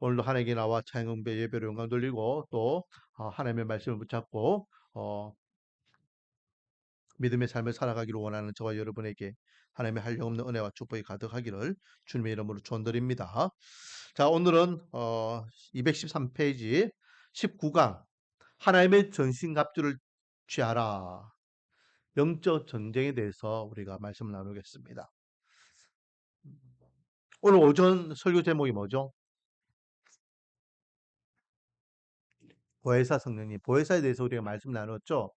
오늘도 하나님께 나와 찬양배 예배로 영광 돌리고 또 하나님의 말씀을 붙잡고 믿음의 삶을 살아가기를 원하는 저와 여러분에게 하나님의 한량없는 은혜와 축복이 가득하기를 주님의 이름으로 축원드립니다. 자, 오늘은 213페이지 19강 하나님의 전신갑주를 취하라. 영적 전쟁에 대해서 우리가 말씀을 나누겠습니다. 오늘 오전 설교 제목이 뭐죠? 보혜사 성령님, 보혜사에 대해서 우리가 말씀 나눴죠.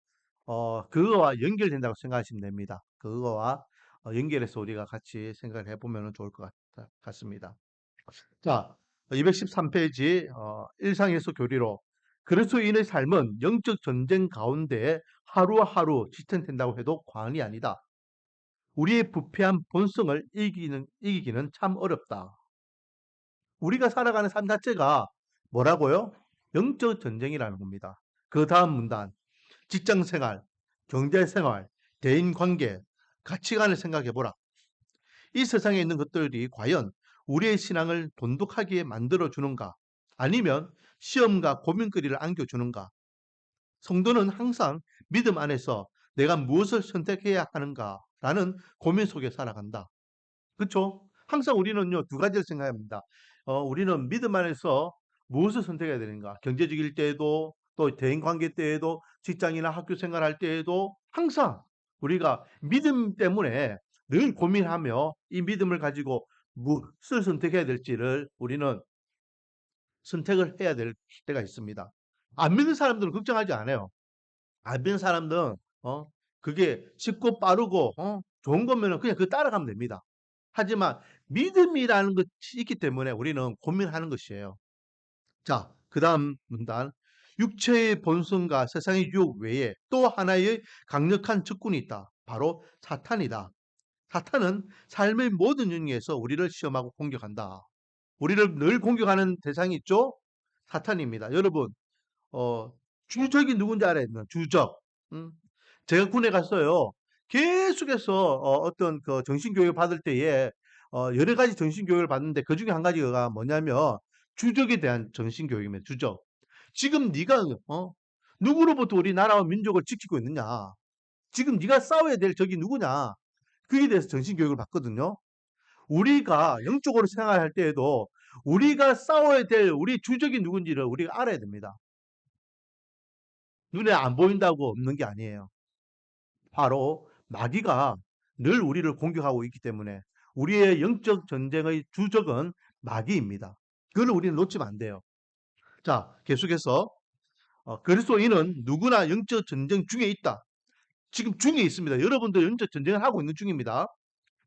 그거와 연결된다고 생각하시면 됩니다. 그거와 연결해서 우리가 같이 생각을 해보면 좋을 것 같습니다. 자, 213페이지 일상에서 교리로 그리스도인의 삶은 영적 전쟁 가운데 하루하루 지탱된다고 해도 과언이 아니다. 우리의 부패한 본성을 이기기는 참 어렵다. 우리가 살아가는 삶 자체가 뭐라고요? 영적 전쟁이라는 겁니다. 그 다음 문단, 직장 생활, 경제 생활, 대인 관계, 가치관을 생각해 보라. 이 세상에 있는 것들이 과연 우리의 신앙을 돈독하게 만들어 주는가? 아니면 시험과 고민거리를 안겨주는가? 성도는 항상 믿음 안에서 내가 무엇을 선택해야 하는가라는 고민 속에 살아간다. 그렇죠? 항상 우리는요 두 가지를 생각합니다. 우리는 믿음 안에서 무엇을 선택해야 되는가? 경제적일 때에도 또 대인 관계 때에도 직장이나 학교 생활할 때에도 항상 우리가 믿음 때문에 늘 고민하며 이 믿음을 가지고 무엇을 선택해야 될지를 우리는 선택을 해야 될 때가 있습니다. 안 믿는 사람들은 걱정하지 않아요. 안 믿는 사람들은 그게 쉽고 빠르고 좋은 거면은 그냥 그 따라가면 됩니다. 하지만 믿음이라는 것이 있기 때문에 우리는 고민하는 것이에요. 자, 그 다음 문단. 육체의 본성과 세상의 유혹 외에 또 하나의 강력한 적군이 있다. 바로 사탄이다. 사탄은 삶의 모든 영역에서 우리를 시험하고 공격한다. 우리를 늘 공격하는 대상이 있죠? 사탄입니다. 여러분, 주적이 누군지 알아야 돼요. 주적. 음? 제가 군에 갔어요. 계속해서 어떤 그 정신교육을 받을 때에 여러 가지 정신교육을 받는데 그 중에 한 가지가 뭐냐면 주적에 대한 정신교육입니다. 주적. 지금 네가 누구로부터 우리 나라와 민족을 지키고 있느냐? 지금 네가 싸워야 될 적이 누구냐? 그에 대해서 정신교육을 받거든요. 우리가 영적으로 생활할 때에도 우리가 싸워야 될 우리 주적이 누군지를 우리가 알아야 됩니다. 눈에 안 보인다고 없는 게 아니에요. 바로 마귀가 늘 우리를 공격하고 있기 때문에 우리의 영적 전쟁의 주적은 마귀입니다. 그걸 우리는 놓치면 안 돼요. 자, 계속해서 그리스도인은 누구나 영적 전쟁 중에 있다. 지금 중에 있습니다. 여러분도 영적 전쟁을 하고 있는 중입니다.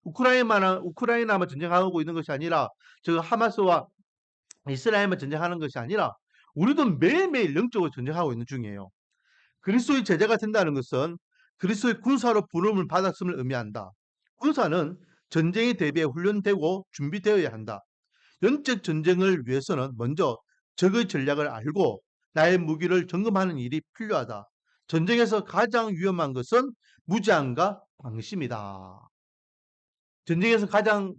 우크라이나만 전쟁하고 있는 것이 아니라 저 하마스와 이스라엘만 전쟁하는 것이 아니라 우리도 매일매일 영적으로 전쟁하고 있는 중이에요. 그리스도의 제자가 된다는 것은 그리스도의 군사로 부름을 받았음을 의미한다. 군사는 전쟁에 대비해 훈련되고 준비되어야 한다. 영적 전쟁을 위해서는 먼저 적의 전략을 알고 나의 무기를 점검하는 일이 필요하다. 전쟁에서 가장 위험한 것은 무장과 방심이다. 전쟁에서 가장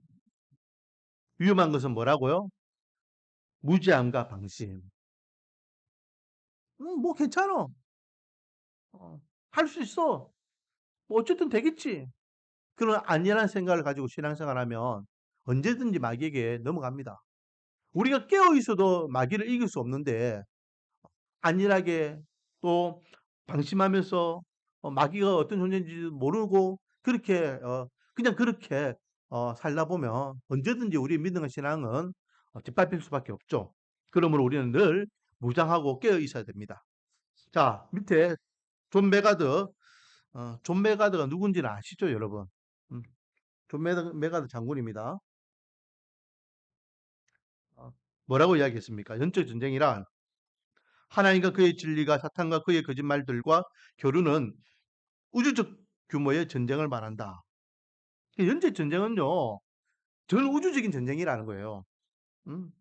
위험한 것은 뭐라고요? 무장과 방심. 뭐 괜찮아. 할 수 있어. 뭐 어쨌든 되겠지. 그런 안일한 생각을 가지고 신앙생활하면 언제든지 마귀에게 넘어갑니다. 우리가 깨어 있어도 마귀를 이길 수 없는데 안일하게 또 방심하면서 마귀가 어떤 존재인지 모르고 그렇게 그냥 그렇게 살다 보면 언제든지 우리 믿음의 신앙은 뒷밟힐 수밖에 없죠. 그러므로 우리는 늘 무장하고 깨어 있어야 됩니다. 자, 밑에 존 메가드, 존 메가드가 누군지는 아시죠, 여러분? 음, 존 메가드 장군입니다. 어, 뭐라고 이야기했습니까? 영적 전쟁이란 하나님과 그의 진리가 사탄과 그의 거짓말들과 겨루는 우주적 규모의 전쟁을 말한다. 현재 전쟁은요, 전 우주적인 전쟁이라는 거예요. 음.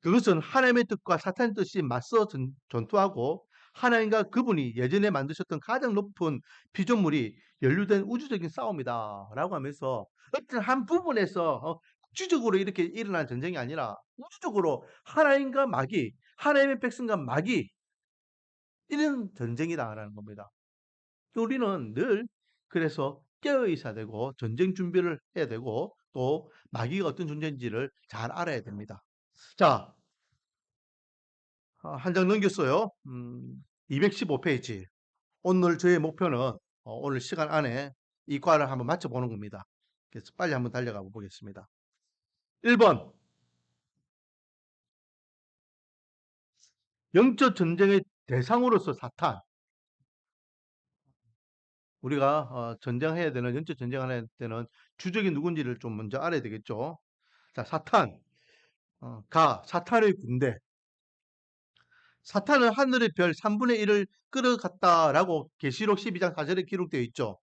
그것은 하나님의 뜻과 사탄의 뜻이 맞서 전투하고 하나님과 그분이 예전에 만드셨던 가장 높은 피조물이 연루된 우주적인 싸움이다. 라고 하면서 어떤 한 부분에서 국지적으로 이렇게 일어난 전쟁이 아니라 우주적으로 하나님과 마귀, 하나님의 백성과 마귀 이런 전쟁이다라는 겁니다. 우리는 늘 그래서 깨어 있어야 되고 전쟁 준비를 해야 되고 또 마귀가 어떤 존재인지를 잘 알아야 됩니다. 자, 한 장 넘겼어요. 215페이지. 오늘 저의 목표는 오늘 시간 안에 이 과를 한번 맞춰보는 겁니다. 그래서 빨리 한번 달려가 보겠습니다. 1번, 영적 전쟁의 대상으로서 사탄. 우리가 전쟁해야 되는, 영적 전쟁을 해야 되는 주적이 누군지를 좀 먼저 알아야 되겠죠. 자, 사탄. 사탄의 군대. 사탄은 하늘의 별 3분의 1을 끌어갔다라고 계시록 12장 4절에 기록되어 있죠.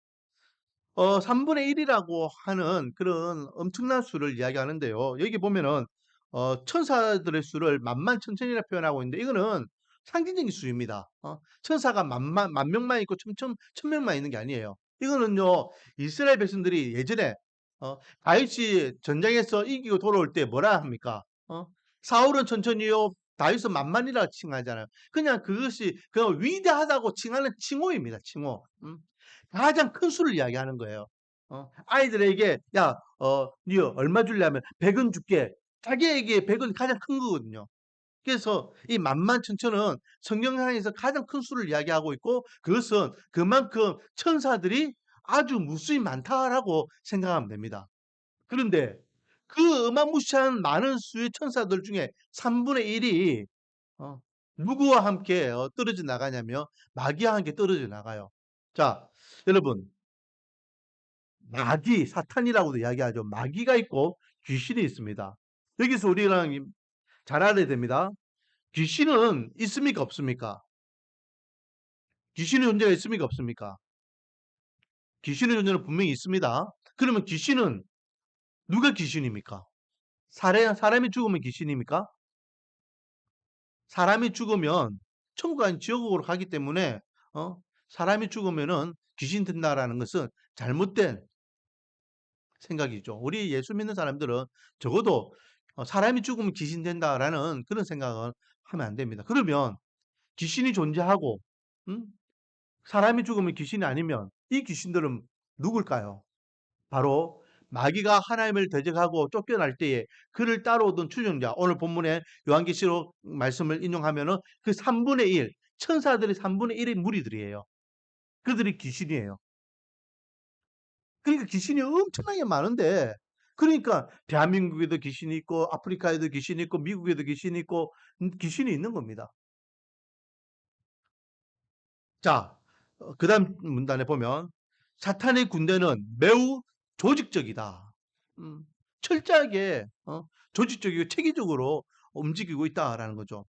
3분의 1이라고 하는 그런 엄청난 수를 이야기하는데요. 여기 보면은 천사들의 수를 만만천천이라 표현하고 있는데 이거는 상징적인 수입니다. 천사가 만 명만 있고 천명만 있는 게 아니에요. 이거는요, 이스라엘 백성들이 예전에 다윗이 전쟁에서 이기고 돌아올 때 뭐라 합니까? 사울은 천천히요, 다윗은 만만이라 칭하잖아요. 그냥 그것이 그냥 위대하다고 칭하는 칭호입니다. 칭호. 가장 큰 수를 이야기하는 거예요. 아이들에게 야, 니 얼마 줄려면 100원 줄게. 자기에게 100은 가장 큰 거거든요. 그래서 이 만만천천은 성경상에서 가장 큰 수를 이야기하고 있고 그것은 그만큼 천사들이 아주 무수히 많다라고 생각하면 됩니다. 그런데 그 어마무시한 많은 수의 천사들 중에 3분의 1이 누구와 함께 떨어져 나가냐면 마귀와 함께 떨어져 나가요. 자, 여러분, 마귀, 사탄이라고도 이야기하죠. 마귀가 있고 귀신이 있습니다. 여기서 우리랑 잘 알아야 됩니다. 귀신은 있습니까? 없습니까? 귀신의 존재가 있습니까? 없습니까? 귀신의 존재는 분명히 있습니다. 그러면 귀신은 누가 귀신입니까? 사람이 죽으면 귀신입니까? 사람이 죽으면 천국 아닌 지옥으로 가기 때문에 어? 사람이 죽으면은 귀신 된다라는 것은 잘못된 생각이죠. 우리 예수 믿는 사람들은 적어도 사람이 죽으면 귀신 된다라는 그런 생각을 하면 안 됩니다. 그러면 귀신이 존재하고 음? 사람이 죽으면 귀신이 아니면 이 귀신들은 누굴까요? 바로 마귀가 하나님을 대적하고 쫓겨날 때에 그를 따라오던 추종자, 오늘 본문에 요한계시록 말씀을 인용하면은 그 3분의 1, 천사들의 3분의 1의 무리들이에요. 그들이 귀신이에요. 그러니까 귀신이 엄청나게 많은데, 그러니까 대한민국에도 귀신이 있고 아프리카에도 귀신이 있고 미국에도 귀신이 있고 귀신이 있는 겁니다. 자, 그다음 문단에 보면 사탄의 군대는 매우 조직적이다. 음, 철저하게 조직적이고 체계적으로 움직이고 있다라는 거죠.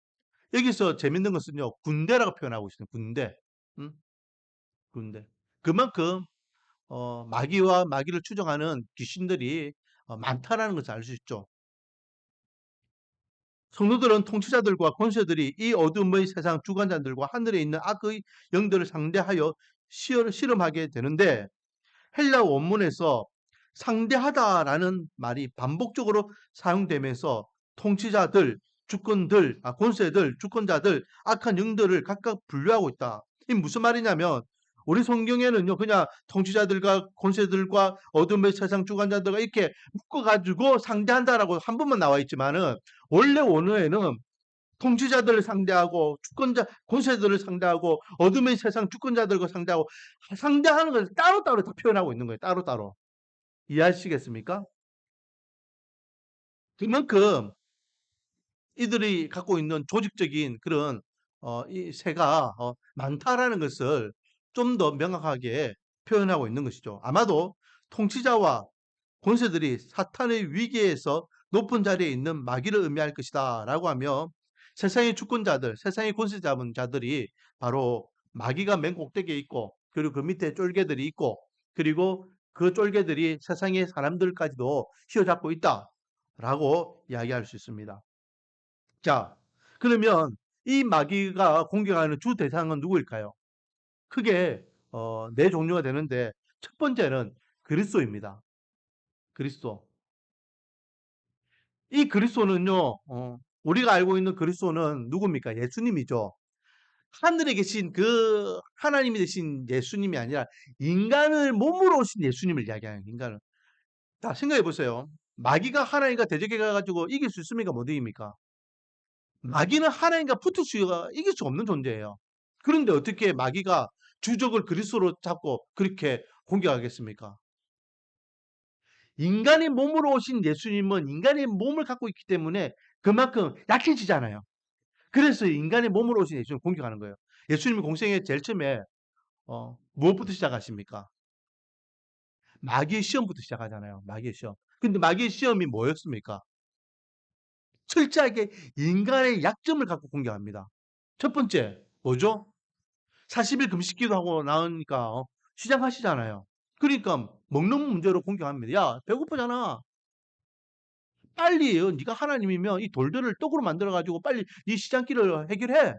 여기서 재밌는 것은요, 군대라고 표현하고 있어요. 군대. 음, 군대. 그만큼 마귀와 마귀를 추종하는 귀신들이 많다라는 것을 알 수 있죠. 성도들은 통치자들과 권세들이 이 어둠의 세상 주관자들과 하늘에 있는 악의 영들을 상대하여 실험하게 되는데 헬라 원문에서 상대하다라는 말이 반복적으로 사용되면서 통치자들, 주권들, 권세들, 주권자들, 악한 영들을 각각 분류하고 있다. 이 무슨 말이냐면 우리 성경에는요 그냥 통치자들과 권세들과 어둠의 세상 주관자들과 이렇게 묶어가지고 상대한다라고 한 번만 나와 있지만은 원래 원어에는 통치자들을 상대하고 주권자 권세들을 상대하고 어둠의 세상 주권자들과 상대하는 것을 따로따로 다 표현하고 있는 거예요. 따로따로. 이해하시겠습니까? 그만큼 이들이 갖고 있는 조직적인 그런 이 세가 많다라는 것을 좀 더 명확하게 표현하고 있는 것이죠. 아마도 통치자와 권세들이 사탄의 위기에서 높은 자리에 있는 마귀를 의미할 것이다 라고 하며 세상의 주권자들, 세상의 권세 잡은 자들이 바로 마귀가 맨 꼭대기에 있고 그리고 그 밑에 쫄개들이 있고 그리고 그 쫄개들이 세상의 사람들까지도 휘어잡고 있다 라고 이야기할 수 있습니다. 자, 그러면 이 마귀가 공격하는 주 대상은 누구일까요? 크게 네 종류가 되는데 첫 번째는 그리스도입니다. 그리스도. 이 그리스도는요, 우리가 알고 있는 그리스도는 누굽니까? 예수님이죠. 하늘에 계신 그 하나님이 되신 예수님이 아니라 인간을 몸으로 오신 예수님을 이야기하는 인간을. 자, 생각해 보세요. 마귀가 하나님과 대적해 가지고 이길 수 있습니까? 못 이깁니까? 마귀는 하나님과 붙을 수가 이길 수 없는 존재예요. 그런데 어떻게 마귀가 주적을 그리스도로 잡고 그렇게 공격하겠습니까? 인간의 몸으로 오신 예수님은 인간의 몸을 갖고 있기 때문에 그만큼 약해지잖아요. 그래서 인간의 몸으로 오신 예수님을 공격하는 거예요. 예수님이 공생에 제일 처음에 무엇부터 시작하십니까? 마귀의 시험부터 시작하잖아요. 마귀의 시험. 근데 마귀의 시험이 뭐였습니까? 철저하게 인간의 약점을 갖고 공격합니다. 첫 번째, 뭐죠? 40일 금식기도 하고 나오니까 시장하시잖아요. 그러니까 먹는 문제로 공격합니다. 야, 배고프잖아. 빨리 네가 하나님이면 이 돌들을 떡으로 만들어 가지고 빨리 이 시장기를 해결해.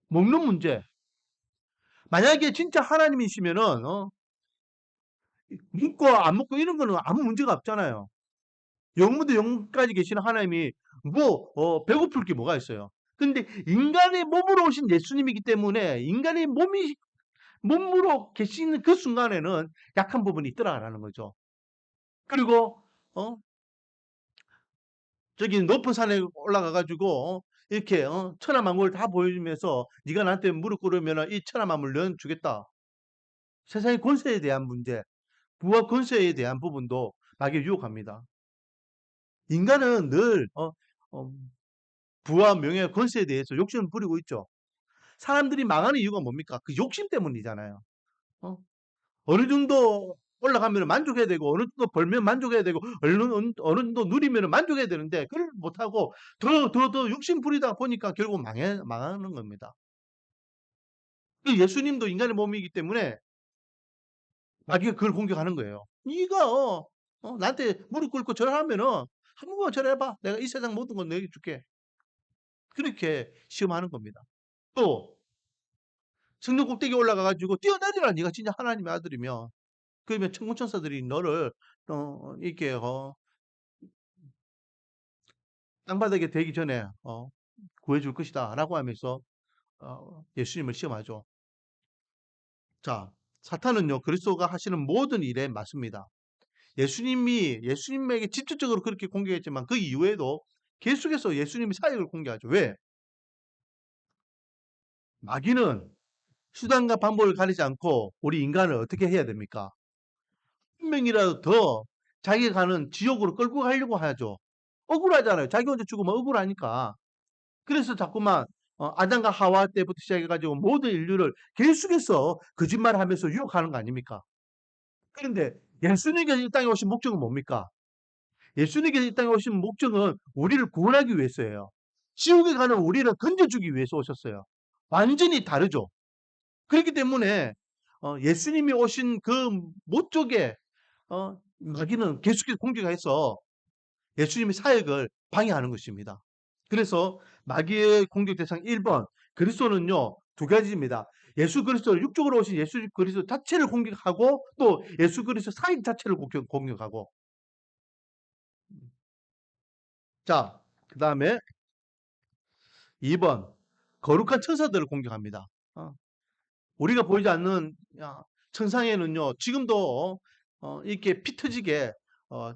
먹는 문제. 만약에 진짜 하나님이시면은 먹고 안 먹고 이런 거는 아무 문제가 없잖아요. 영무도 영까지 계시는 하나님이 뭐 배고플 게 뭐가 있어요. 근데 인간의 몸으로 오신 예수님이기 때문에 인간의 몸으로 계시는 그 순간에는 약한 부분이 있더라라는 거죠. 그리고 어 저기 높은 산에 올라가 가지고 이렇게 천하만국을 다 보여주면서 네가 나한테 무릎 꿇으면 이 천하만국을 넌 주겠다. 세상의 권세에 대한 문제, 부와 권세에 대한 부분도 마귀에 유혹합니다. 인간은 늘 어 부와 명예, 권세에 대해서 욕심을 부리고 있죠. 사람들이 망하는 이유가 뭡니까? 그 욕심 때문이잖아요. 어? 어느 정도 올라가면 만족해야 되고, 어느 정도 벌면 만족해야 되고, 어느 정도 누리면 만족해야 되는데, 그걸 못하고, 더 욕심 부리다 보니까 결국 망하는 겁니다. 그 예수님도 인간의 몸이기 때문에 마귀가 그걸 공격하는 거예요. 네가 나한테 무릎 꿇고 절하면은 한 번만 절해봐. 내가 이 세상 모든 건 너에게 줄게. 그렇게 시험하는 겁니다. 또 성령 꼭대기에 올라가 가지고 뛰어내리라 네가 진짜 하나님의 아들이면. 그러면 천군 천사들이 너를 이렇게 땅바닥에 대기 전에 구해 줄 것이다라고 하면서 예수님을 시험하죠. 자, 사탄은요. 그리스도가 하시는 모든 일에 맞습니다. 예수님에게 직접적으로 그렇게 공격했지만 그 이후에도 계속해서 예수님의 사역을 공격하죠. 왜? 마귀는 수단과 방법을 가리지 않고 우리 인간을 어떻게 해야 됩니까? 한 명이라도 더 자기가 가는 지옥으로 끌고 가려고 하죠. 억울하잖아요. 자기 혼자 죽으면 억울하니까. 그래서 자꾸만 아담과 하와 때부터 시작해 가지고 모든 인류를 계속해서 거짓말하면서 유혹하는 거 아닙니까? 그런데 예수님께서 이 땅에 오신 목적은 뭡니까? 예수님께서 이 땅에 오신 목적은 우리를 구원하기 위해서예요. 지옥에 가는 우리를 건져주기 위해서 오셨어요. 완전히 다르죠. 그렇기 때문에 예수님이 오신 그 목적에 마귀는 계속해서 공격해서 예수님의 사역을 방해하는 것입니다. 그래서 마귀의 공격 대상 1번 그리스도는요. 두 가지입니다. 예수 그리스도를 육적으로 오신 예수 그리스도 자체를 공격하고 또 예수 그리스도 사역 자체를 공격하고 자, 그다음에 2번 거룩한 천사들을 공격합니다. 우리가 보이지 않는 천상에는요. 지금도 이렇게 피 터지게 어,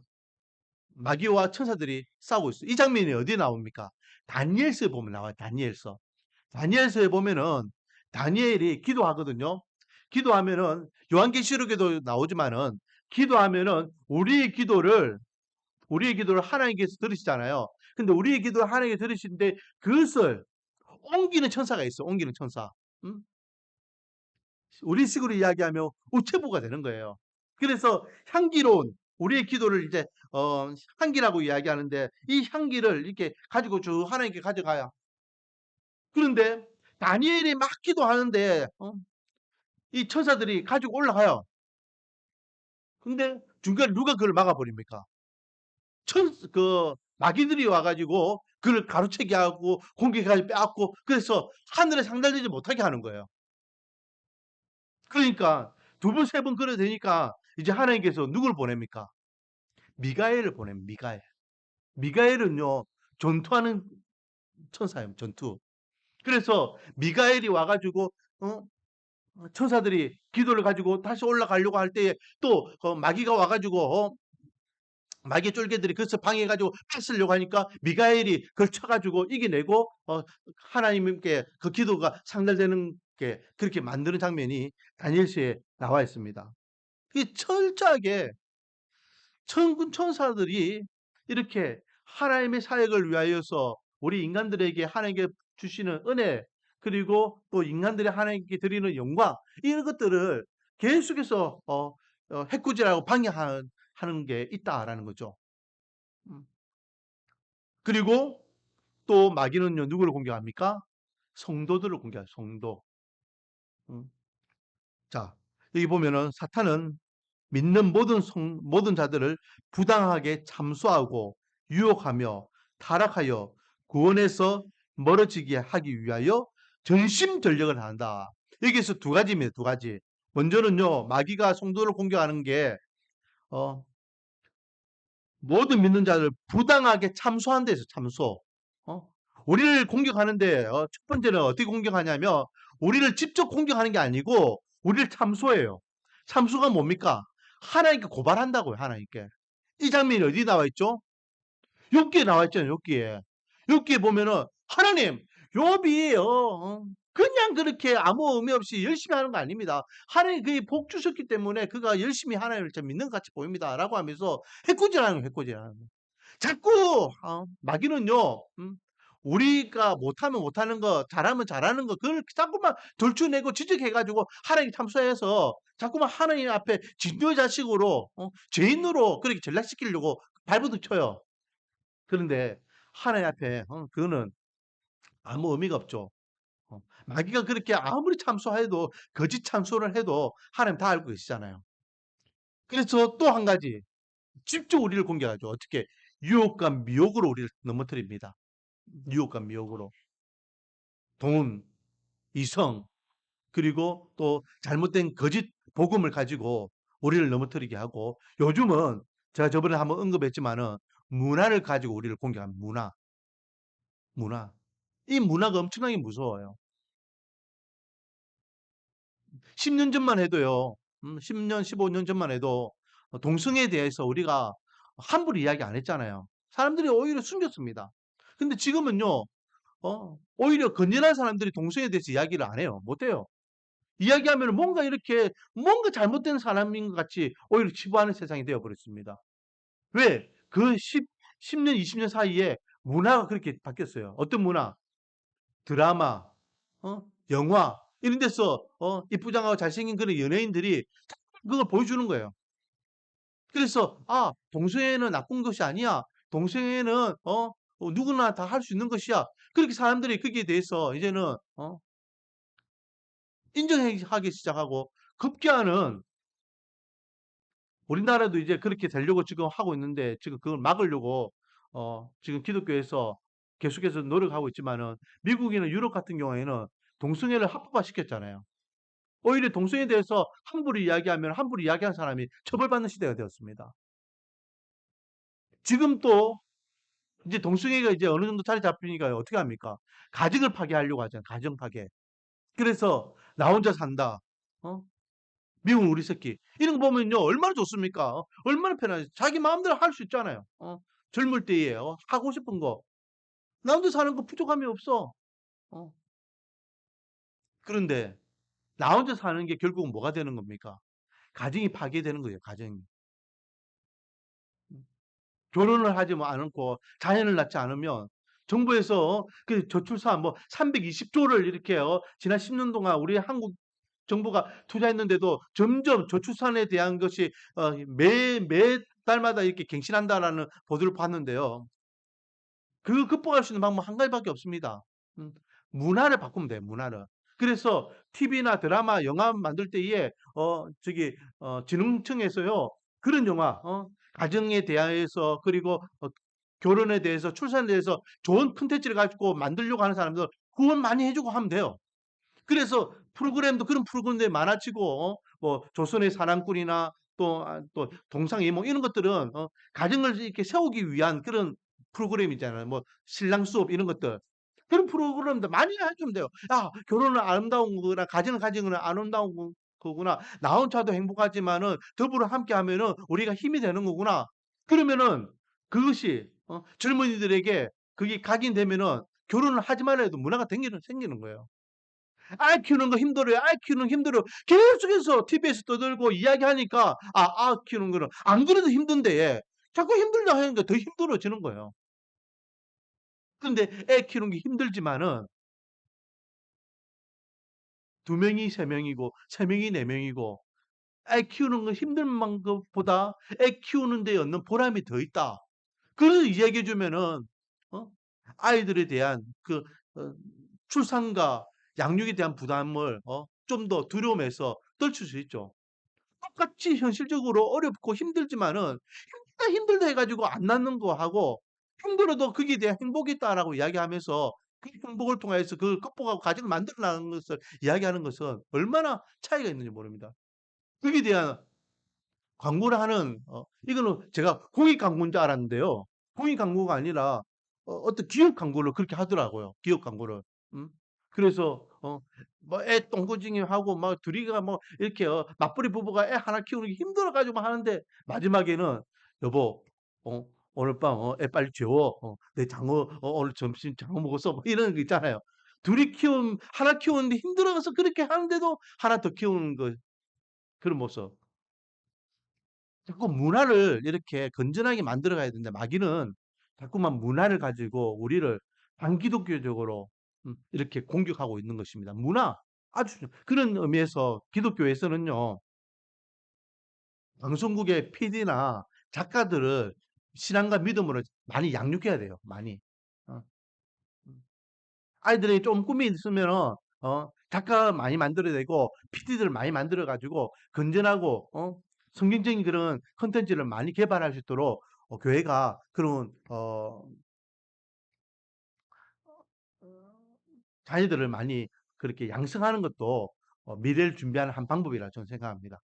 마귀와 천사들이 싸우고 있어요. 이 장면이 어디에 나옵니까? 다니엘서에 보면 나와요. 다니엘서. 다니엘서에 보면은 다니엘이 기도하거든요. 기도하면은 요한계시록에도 나오지만은 기도하면은 우리의 기도를 하나님께서 들으시잖아요. 근데 우리의 기도를 하나님께 들으시는데 그것을 옮기는 천사가 있어. 옮기는 천사. 음? 우리식으로 이야기하면 우체부가 되는 거예요. 그래서 향기로운 우리의 기도를 이제 향기라고 이야기하는데 이 향기를 이렇게 가지고 쭉 하나님께 가져가야. 그런데 다니엘이 막 기도하는데 이 천사들이 가지고 올라가요. 근데 중간에 누가 그걸 막아버립니까? 마귀들이 와가지고 그를 가로채게 하고 공격까지 빼앗고 그래서 하늘에 상달되지 못하게 하는 거예요. 그러니까 두 번, 세 번 그래 되니까 이제 하나님께서 누굴 보냅니까? 미가엘을 보냅니다. 미가엘. 미가엘은요, 전투하는 천사예요, 전투. 그래서 미가엘이 와가지고, 어? 천사들이 기도를 가지고 다시 올라가려고 할 때에 또 마귀가 와가지고 마귀 쫄개들이 그래서 방해해가지고 뺏으려고 하니까 미가엘이 걸쳐가지고 이겨내고 하나님께 그 기도가 상달되는 게 그렇게 만드는 장면이 다니엘서에 나와 있습니다. 이 철저하게 천군 천사들이 이렇게 하나님의 사역을 위하여서 우리 인간들에게 하나님께 주시는 은혜 그리고 또 인간들이 하나님께 드리는 영광 이런 것들을 계속해서 해꾸지라고 방해하는 게 있다라는 거죠. 음. 그리고 또 마귀는요 누구를 공격합니까? 성도들을 공격해요. 성도. 음. 자 여기 보면은 사탄은 믿는 모든 자들을 부당하게 참수하고 유혹하며 타락하여 구원에서 멀어지게 하기 위하여 전심전력을 한다. 여기서 두 가지입니다. 두 가지. 먼저는요, 마귀가 성도를 공격하는 게 모든 믿는 자를 부당하게 참수한 데서 참수. 어? 우리를 공격하는데 첫 번째는 어떻게 공격하냐면 우리를 직접 공격하는 게 아니고 우리를 참수해요. 참수가 뭡니까? 하나님께 고발한다고요. 하나님께. 이 장면이 어디 나와 있죠? 욥기에 나와 있잖아요. 욥기에 보면은 하나님 욥이 그냥 그렇게 아무 의미 없이 열심히 하는 거 아닙니다. 하나님 그게 복 주셨기 때문에 그가 열심히 하나님을 참 믿는 것 같이 보입니다라고 하면서 해꾸질하는 해꾸질하는 자꾸 마귀는요. 우리가 못하면 못하는 거 잘하면 잘하는 거 그걸 자꾸만 들추내고 지적해가지고 하나님 참소해서 자꾸만 하나님 앞에 진노자식으로 죄인으로 그렇게 전락시키려고 발버둥 쳐요. 그런데 하나님 앞에 그거는 아무 의미가 없죠. 마귀가 그렇게 아무리 참소해도 거짓 참소를 해도 하나님 다 알고 계시잖아요. 그래서 또 한 가지 직접 우리를 공격하죠. 어떻게? 유혹과 미혹으로 우리를 넘어뜨립니다. 유혹과 미혹으로. 돈, 이성, 그리고 또 잘못된 거짓 복음을 가지고 우리를 넘어뜨리게 하고 요즘은 제가 저번에 한번 언급했지만은 문화를 가지고 우리를 공격하는 문화. 이 문화가 엄청나게 무서워요. 10년 전만 해도요. 10년, 15년 전만 해도 동성애에 대해서 우리가 함부로 이야기 안 했잖아요. 사람들이 오히려 숨겼습니다. 근데 지금은요. 오히려 건전한 사람들이 동성애에 대해서 이야기를 안 해요. 못 해요. 이야기하면 뭔가 이렇게 뭔가 잘못된 사람인 것 같이 오히려 치부하는 세상이 되어 버렸습니다. 왜? 그 10년, 20년 사이에 문화가 그렇게 바뀌었어요. 어떤 문화? 드라마, 영화 이런 데서 이쁘장하고 잘생긴 그런 연예인들이 그걸 보여주는 거예요. 그래서 동성애는 나쁜 것이 아니야. 동성애는 누구나 다 할 수 있는 것이야. 그렇게 사람들이 거기에 대해서 이제는 인정하기 시작하고 급기야는 우리나라도 이제 그렇게 되려고 지금 하고 있는데 지금 그걸 막으려고 지금 기독교에서 계속해서 노력하고 있지만은 미국이나 유럽 같은 경우에는 동성애를 합법화 시켰잖아요. 오히려 동성애에 대해서 함부로 이야기하면 함부로 이야기한 사람이 처벌받는 시대가 되었습니다. 지금 또 이제 동성애가 이제 어느 정도 자리 잡히니까 어떻게 합니까? 가정을 파괴하려고 하잖아요. 가정 파괴. 그래서 나 혼자 산다. 어? 미운 우리 새끼. 이런 거 보면요. 얼마나 좋습니까? 얼마나 편하지. 자기 마음대로 할 수 있잖아요. 젊을 때에 하고 싶은 거. 나 혼자 사는 거 부족함이 없어. 어. 그런데 나 혼자 사는 게 결국은 뭐가 되는 겁니까? 가정이 파괴되는 거예요. 가정이. 결혼을 하지 않고 자녀를 낳지 않으면 정부에서 그 저출산 뭐 320조를 이렇게 지난 10년 동안 우리 한국 정부가 투자했는데도 점점 저출산에 대한 것이 매 달마다 이렇게 갱신한다라는 보도를 봤는데요. 그 극복할 수 있는 방법 한 가지밖에 없습니다. 음, 문화를 바꾸면 돼요. 문화를. 그래서 TV나 드라마, 영화 만들 때에 진흥청에서요 그런 영화, 가정에 대해서 그리고 결혼에 대해서 출산에 대해서 좋은 콘텐츠를 가지고 만들려고 하는 사람들 후원 많이 해주고 하면 돼요. 그래서 프로그램도 그런 프로그램들이 많아지고 뭐 조선의 사랑꾼이나 또 동상이몽 이런 것들은 가정을 이렇게 세우기 위한 그런 프로그램 있잖아요. 뭐 신랑 수업 이런 것들. 그런 프로그램도 많이 해주면 돼요. 야, 결혼은 아름다운 거구나. 가정은 아름다운 거구나. 나 혼자도 행복하지만은 더불어 함께 하면은 우리가 힘이 되는 거구나. 그러면은 그것이 젊은이들에게 그게 각인되면은 결혼을 하지 말아도 문화가 생기는 거예요. 아이 키우는 거 힘들어요. 아이 키우는 거 힘들어요. 계속해서 TV에서 떠들고 이야기하니까 키우는 거는 안 그래도 힘든데 자꾸 힘들다 하니까 더 힘들어지는 거예요. 근데 애 키우는 게 힘들지만은 두 명이 세 명이고 세 명이 네 명이고 애 키우는 거 힘든 것보다 애 키우는 데 얻는 보람이 더 있다. 그래서 이야기해 주면은 어? 아이들에 대한 그 어, 출산과 양육에 대한 부담을 좀 더 두려움에서 떨칠 수 있죠. 똑같이 현실적으로 어렵고 힘들지만은 힘들다 해가지고 안 낳는 거하고 힘들어도 거기에 대한 행복이 있다라고 이야기하면서 그 행복을 통해서 그걸 극복하고 가정을 만들어 나가는 것을 이야기하는 것은 얼마나 차이가 있는지 모릅니다. 거기에 대한 광고를 하는 이거는 제가 공익 광고인 줄 알았는데요. 공익 광고가 아니라 어떤 기업 광고를 그렇게 하더라고요. 기업 광고를. 음? 그래서 뭐 애 똥꼬징이 하고 막 둘이가 뭐 이렇게 맞벌이 부부가 애 하나 키우는 게 힘들어 가지고 하는데 마지막에는 여보 오늘 밤 애 빨리 재워. 내 장어 오늘 점심 장어 먹었어. 뭐 이런 거 있잖아요. 둘이 키운 하나 키우는데 힘들어서 그렇게 하는데도 하나 더 키우는 거 그런 모습. 자꾸 문화를 이렇게 건전하게 만들어 가야 되는데 마귀는 자꾸만 문화를 가지고 우리를 반기독교적으로 이렇게 공격하고 있는 것입니다. 문화 아주 그런 의미에서 기독교에서는요. 방송국의 PD나 작가들을 신앙과 믿음으로 많이 양육해야 돼요. 많이. 어. 아이들이 좀 꿈이 있으면은 작가 많이 만들어야 되고 PD들 많이 만들어 가지고 건전하고 성경적인 그런 콘텐츠를 많이 개발할 수 있도록 교회가 그런 자녀들을 많이 그렇게 양성하는 것도 미래를 준비하는 한 방법이라 저는 생각합니다.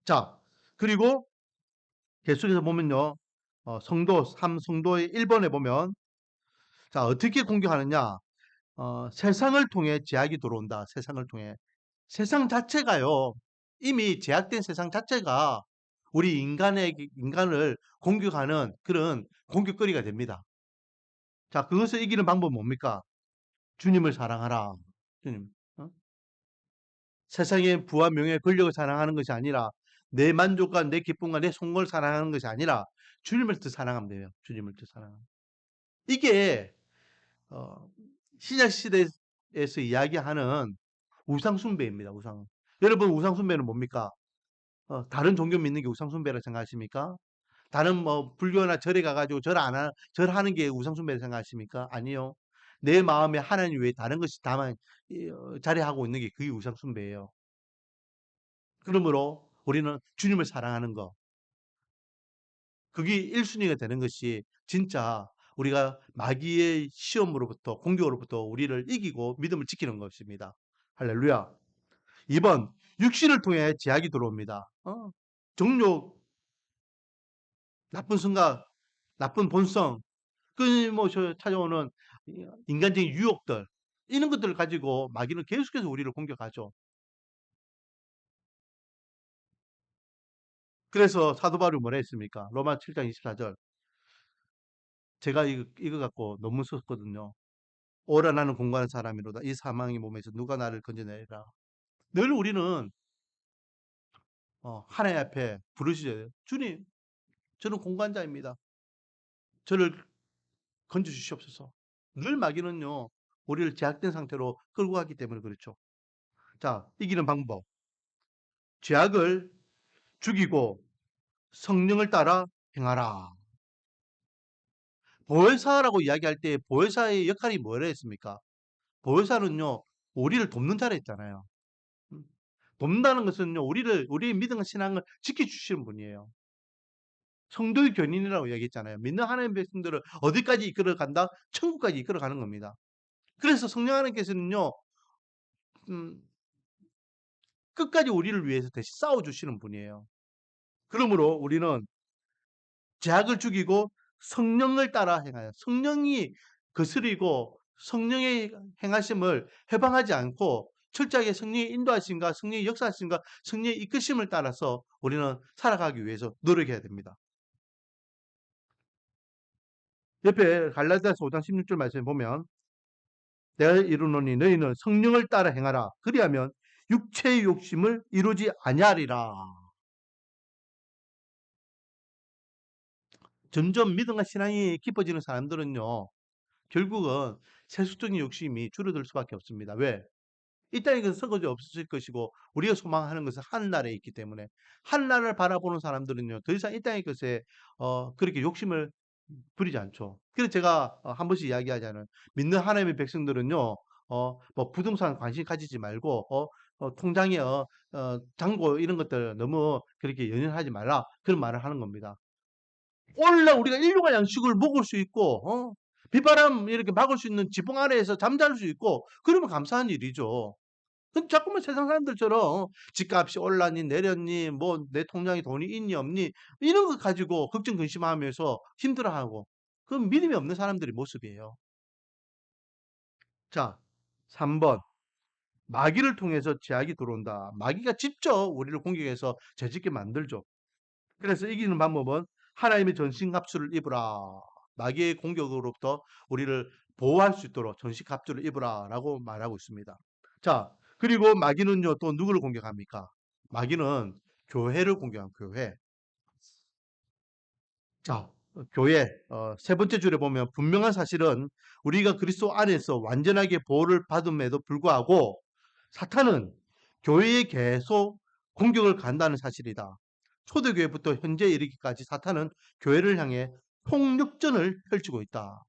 자, 그리고 계속해서 보면요. 성도의 1번에 보면 자, 어떻게 공격하느냐? 세상을 통해 제약이 들어온다. 세상을 통해. 세상 자체가요. 이미 제약된 세상 자체가 우리 인간을 공격하는 그런 공격거리가 됩니다. 자, 그것을 이기는 방법은 뭡니까? 주님을 사랑하라. 주님. 어? 세상의 부와 명예, 권력을 사랑하는 것이 아니라 내 만족과 내 기쁨과 내 성공을 사랑하는 것이 아니라 주님을 더 사랑하면 돼요. 주님을 더 사랑하면. 이게 어, 신약 시대에서 이야기하는 우상 숭배입니다. 우상. 여러분 우상 숭배는 뭡니까? 다른 종교 믿는 게 우상 숭배라 생각하십니까? 다른 뭐 불교나 절에 가가지고 절하는 게 우상 숭배라 생각하십니까? 아니요. 내 마음에 하나님 외에 다른 것이 다만 자리하고 있는 게 그게 우상 숭배예요. 그러므로 우리는 주님을 사랑하는 거. 그게 1순위가 되는 것이 진짜 우리가 마귀의 시험으로부터 공격으로부터 우리를 이기고 믿음을 지키는 것입니다. 할렐루야. 2번 육신을 통해 제약이 들어옵니다. 정욕, 나쁜 생각, 나쁜 본성, 끊임없이 찾아오는 인간적인 유혹들 이런 것들을 가지고 마귀는 계속해서 우리를 공격하죠. 그래서 사도 바울이 뭐라 했습니까? 로마 7장 24절. 제가 이거 갖고 논문 썼거든요. 오라 나는 공고한 사람이로다. 이 사망의 몸에서 누가 나를 건져내리라. 늘 우리는 하나님 앞에 부르시죠. 주님, 저는 공고한자입니다. 저를 건져주시옵소서. 늘 마귀는요. 우리를 제약된 상태로 끌고 가기 때문에 그렇죠. 자, 이기는 방법. 죄악을 죽이고 성령을 따라 행하라. 보혜사라고 이야기할 때 보혜사의 역할이 뭐라 했습니까? 보혜사는요. 우리를 돕는 자라 했잖아요. 음. 돕는다는 것은요. 우리의 믿음과 신앙을 지켜주시는 분이에요. 성도의 견인이라고 이야기했잖아요. 믿는 하나님의 백성들을 어디까지 이끌어 간다? 천국까지 이끌어 가는 겁니다. 그래서 성령 하나님께서는요. 음, 끝까지 우리를 위해서 대신 싸워주시는 분이에요. 그러므로 우리는 죄악을 죽이고 성령을 따라 행하여 성령이 거스리고 성령의 행하심을 해방하지 않고 철저하게 성령의 인도하심과 성령의 역사하심과 성령의 이끄심을 따라서 우리는 살아가기 위해서 노력해야 됩니다. 옆에 갈라디아서 5장 16절 말씀에 보면 내가 이르노니 너희는 성령을 따라 행하라. 그리하면 육체의 욕심을 이루지 아니하리라. 점점 믿음과 신앙이 깊어지는 사람들은요. 결국은 세속적인 욕심이 줄어들 수밖에 없습니다. 왜? 이 땅에 그 설거지 없을 것이고 우리가 소망하는 것은 하늘나라에 있기 때문에 하늘나라를 바라보는 사람들은요. 더 이상 이 땅의 것에 그렇게 욕심을 부리지 않죠. 그래서 제가 한 번씩 이야기하자는 믿는 하나님의 백성들은요. 뭐 부동산 관심 가지지 말고 통장에 잔고 이런 것들 너무 그렇게 연연하지 말라. 그런 말을 하는 겁니다. 오늘날 우리가 일용할 양식을 먹을 수 있고 비바람 이렇게 막을 수 있는 지붕 아래에서 잠잘 수 있고 그러면 감사한 일이죠. 자꾸만 세상 사람들처럼 집값이 올랐니 내렸니 뭐 내 통장에 돈이 있니 없니 이런 거 가지고 걱정 근심하면서 힘들어하고 그건 믿음이 없는 사람들의 모습이에요. 자, 3번 마귀를 통해서 제약이 들어온다. 마귀가 직접 우리를 공격해서 죄짓게 만들죠. 그래서 이기는 방법은 하나님의 전신갑주를 입으라. 마귀의 공격으로부터 우리를 보호할 수 있도록 전신갑주를 입으라라고 말하고 있습니다. 자, 그리고 마귀는요 또 누구를 공격합니까? 마귀는 교회를 공격합니다. 교회. 자, 교회 세 번째 줄에 보면 분명한 사실은 우리가 그리스도 안에서 완전하게 보호를 받음에도 불구하고 사탄은 교회에 계속 공격을 간다는 사실이다. 초대교회부터 현재 이르기까지 사탄은 교회를 향해 폭력전을 펼치고 있다.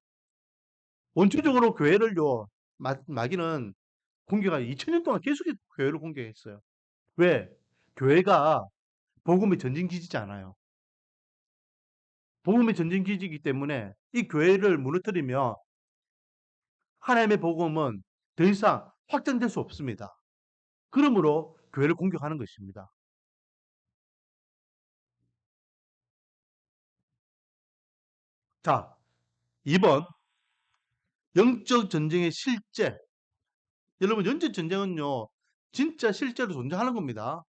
원초적으로 교회를요, 마귀는 공격한 2000년 동안 계속 교회를 공격했어요. 왜? 교회가 복음의 전진기지잖아요. 복음의 전진기지이기 때문에 이 교회를 무너뜨리며 하나님의 복음은 더 이상 확장될 수 없습니다. 그러므로 교회를 공격하는 것입니다. 자, 2번 영적 전쟁의 실제. 여러분 영적 전쟁은요. 진짜 실제로 존재하는 겁니다.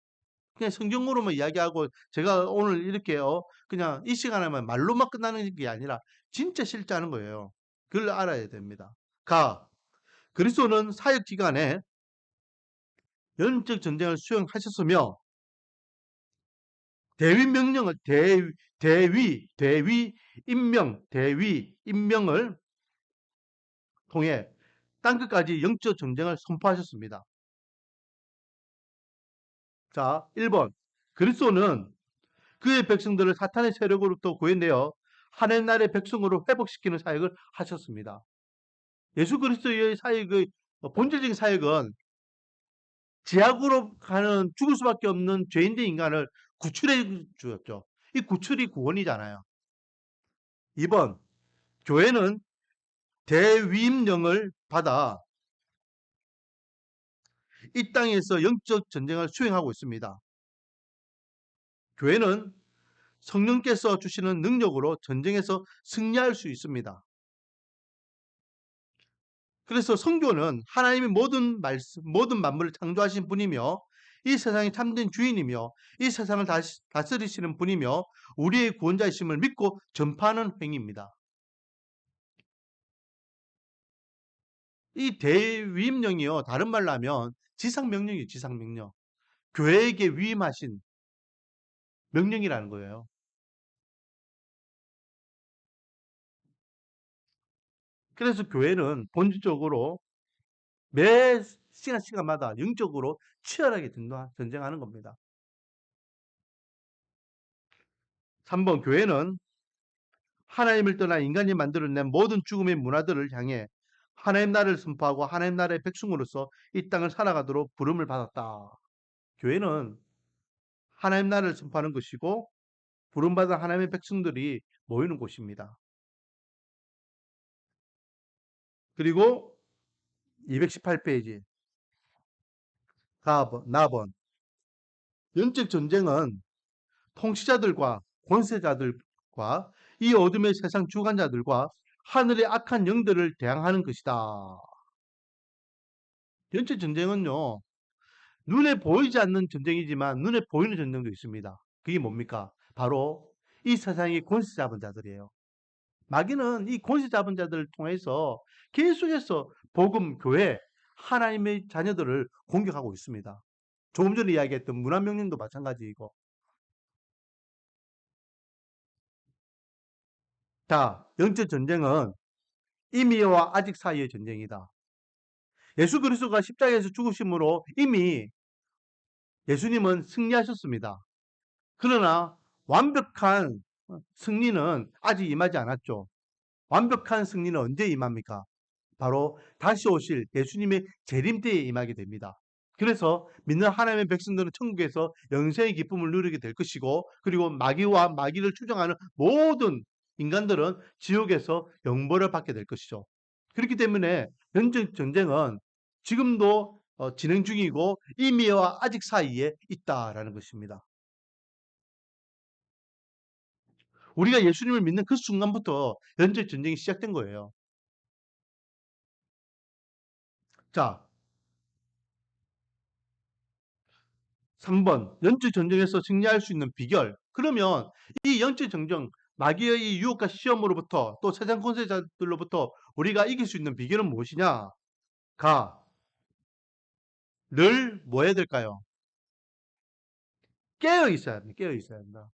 그냥 성경으로만 이야기하고 제가 오늘 이렇게 그냥 이 시간에만 말로만 끝나는 게 아니라 진짜 실제하는 거예요. 그걸 알아야 됩니다. 그리스도는 사역 기간에 영적 전쟁을 수행하셨으며 대위 명령을 대위 임명을 통해 땅끝까지 영적 전쟁을 선포하셨습니다. 자, 1번 그리스도는 그의 백성들을 사탄의 세력으로부터 구해내어 하나님 나라의 백성으로 회복시키는 사역을 하셨습니다. 예수 그리스도의 사역의 본질적인 사역은 지옥으로 가는 죽을 수밖에 없는 죄인된 인간을 구출해 주었죠. 이 구출이 구원이잖아요. 2번 교회는 대위임령을 받아 이 땅에서 영적 전쟁을 수행하고 있습니다. 교회는 성령께서 주시는 능력으로 전쟁에서 승리할 수 있습니다. 그래서 성교는 하나님의 모든 만물을 창조하신 분이며 이 세상의 참된 주인이며 이 세상을 다스리시는 분이며 우리의 구원자이심을 믿고 전파하는 행위입니다. 이 대위임령이요. 다른 말로 하면 지상명령이에요. 지상명령. 교회에게 위임하신 명령이라는 거예요. 그래서 교회는 본질적으로 매 시간마다 영적으로 치열하게 전쟁하는 겁니다. 3번 교회는 하나님을 떠나 인간이 만들어낸 모든 죽음의 문화들을 향해 하나님 나라를 선포하고 하나님 나라의 백성으로서 이 땅을 살아가도록 부름을 받았다. 교회는 하나님 나라를 선포하는 것이고 부름받은 하나님의 백성들이 모이는 곳입니다. 그리고 218페이지 나번 영적 전쟁은 통치자들과 권세자들과 이 어둠의 세상 주관자들과 하늘의 악한 영들을 대항하는 것이다. 전체 전쟁은요, 눈에 보이지 않는 전쟁이지만 눈에 보이는 전쟁도 있습니다. 그게 뭡니까? 바로 이 세상의 권세 잡은 자들이에요. 마귀는 이 권세 잡은 자들을 통해서 계속해서 복음, 교회, 하나님의 자녀들을 공격하고 있습니다. 조금 전에 이야기했던 문화명령도 마찬가지이고. 자, 영적 전쟁은 임의와 아직 사이의 전쟁이다. 예수 그리스도가 십자가에서 죽으심으로 이미 예수님은 승리하셨습니다. 그러나 완벽한 승리는 아직 임하지 않았죠. 완벽한 승리는 언제 임합니까? 바로 다시 오실 예수님의 재림 때에 임하게 됩니다. 그래서 믿는 하나님의 백성들은 천국에서 영생의 기쁨을 누리게 될 것이고, 그리고 마귀와 마귀를 추종하는 모든 인간들은 지옥에서 영벌을 받게 될 것이죠. 그렇기 때문에 영적 전쟁은 지금도 진행 중이고 이미와 아직 사이에 있다라는 것입니다. 우리가 예수님을 믿는 그 순간부터 영적 전쟁이 시작된 거예요. 자, 3번 영적 전쟁에서 승리할 수 있는 비결. 그러면 이 영적 전쟁, 마귀의 이 유혹과 시험으로부터 또 세상 권세자들로부터 우리가 이길 수 있는 비결은 무엇이냐? 늘 뭐 해야 될까요? 깨어 있어야 합니다. 깨어 있어야 한다.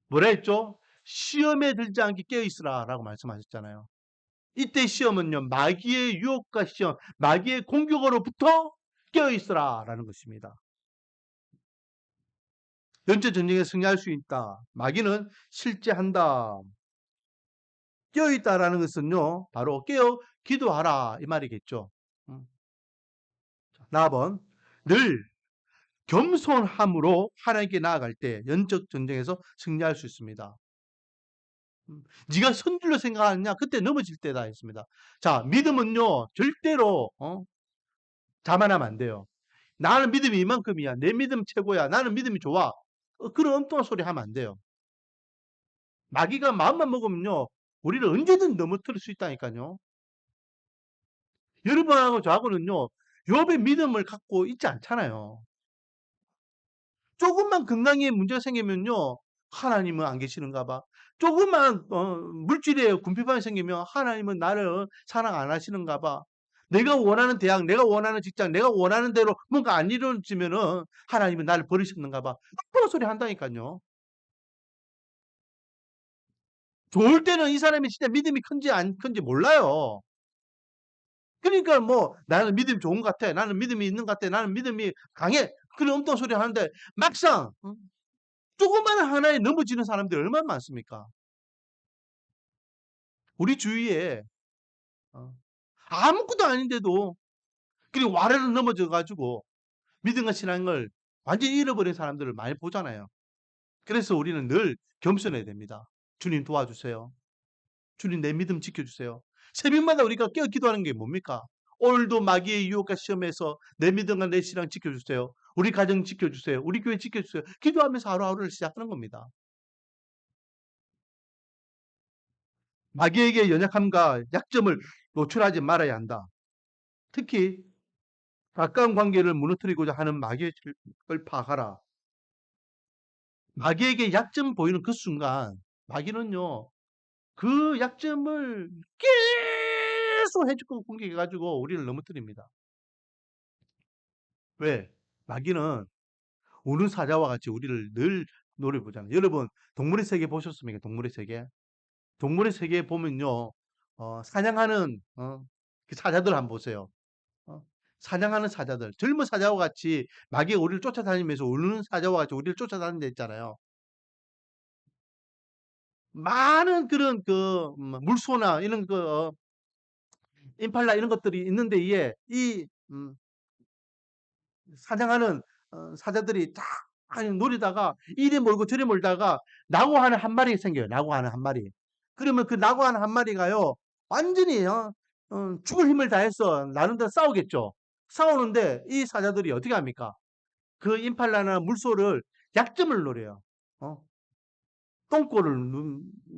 뭐라 했죠? 시험에 들지 않게 깨어 있으라라고 말씀하셨잖아요. 이때 시험은요, 마귀의 유혹과 시험, 마귀의 공격으로부터 깨어 있으라라는 것입니다. 영적 전쟁에 승리할 수 있다. 마귀는 실제한다. 깨어 있다라는 것은요, 바로 깨어 기도하라 이 말이겠죠. 4번 늘 겸손함으로 하나님께 나아갈 때 영적 전쟁에서 승리할 수 있습니다. 네가 선줄로 생각하느냐? 그때 넘어질 때다 했습니다. 자, 믿음은요, 절대로 자만하면 안 돼요. 나는 믿음이 이만큼이야. 내 믿음 최고야. 나는 믿음이 좋아. 그런 엉뚱한 소리 하면 안 돼요. 마귀가 마음만 먹으면요, 우리를 언제든 넘어뜨릴 수 있다니까요. 여러분하고 저하고는요, 욥의 믿음을 갖고 있지 않잖아요. 조금만 건강에 문제가 생기면요, 하나님은 안 계시는가 봐. 조금만 물질에 궁핍함이 생기면 하나님은 나를 사랑 안 하시는가 봐. 내가 원하는 대학, 내가 원하는 직장, 내가 원하는 대로 뭔가 안 이루어지면은 하나님은 나를 버리셨는가 봐. 그런 소리 한다니까요. 좋을 때는 이 사람이 진짜 믿음이 큰지 안 큰지 몰라요. 그러니까 뭐 나는 믿음이 좋은 것 같아. 나는 믿음이 있는 것 같아. 나는 믿음이 강해. 그런 엉뚱한 소리 하는데 막상 조그마한 하나에 넘어지는 사람들이 얼마나 많습니까? 우리 주위에 어, 아무것도 아닌데도 그리고 와르르 넘어져 가지고 믿음과 신앙을 완전히 잃어버린 사람들을 많이 보잖아요. 그래서 우리는 늘 겸손해야 됩니다. 주님 도와주세요. 주님 내 믿음 지켜주세요. 새벽마다 우리가 깨어 기도하는 게 뭡니까? 오늘도 마귀의 유혹과 시험에서 내 믿음과 내 신앙 지켜주세요. 우리 가정 지켜주세요. 우리 교회 지켜주세요. 기도하면서 하루하루를 시작하는 겁니다. 마귀에게 연약함과 약점을 노출하지 말아야 한다. 특히 가까운 관계를 무너뜨리고자 하는 마귀의 을 파악하라. 마귀에게 약점 보이는 그 순간 마귀는요, 그 약점을 계속 해주고 공격해가지고 우리를 넘어뜨립니다. 왜? 마귀는 우는 사자와 같이 우리를 늘 노려보잖아요. 여러분 동물의 세계 보셨습니까? 동물의 세계. 동물의 세계에 보면요, 사냥하는 그 사자들 한번 보세요. 어, 사냥하는 사자들, 젊은 사자와 같이 마귀가 우리를 쫓아다니면서 우는 사자와 같이 우리를 쫓아다니는 데 있잖아요. 많은 그런 그 물소나 이런 그 임팔라 이런 것들이 있는데 이에 이 사냥하는 사자들이 딱 노리다가 이리 몰고 저리 몰다가 나고하는 한 마리 생겨요. 나고하는 한 마리. 그러면 그 나고하는 한 마리가요, 완전히 죽을 힘을 다해서 나름대로 싸우겠죠. 싸우는데 이 사자들이 어떻게 합니까? 그 임팔라나 물소를 약점을 노려요. 어? 똥꼬를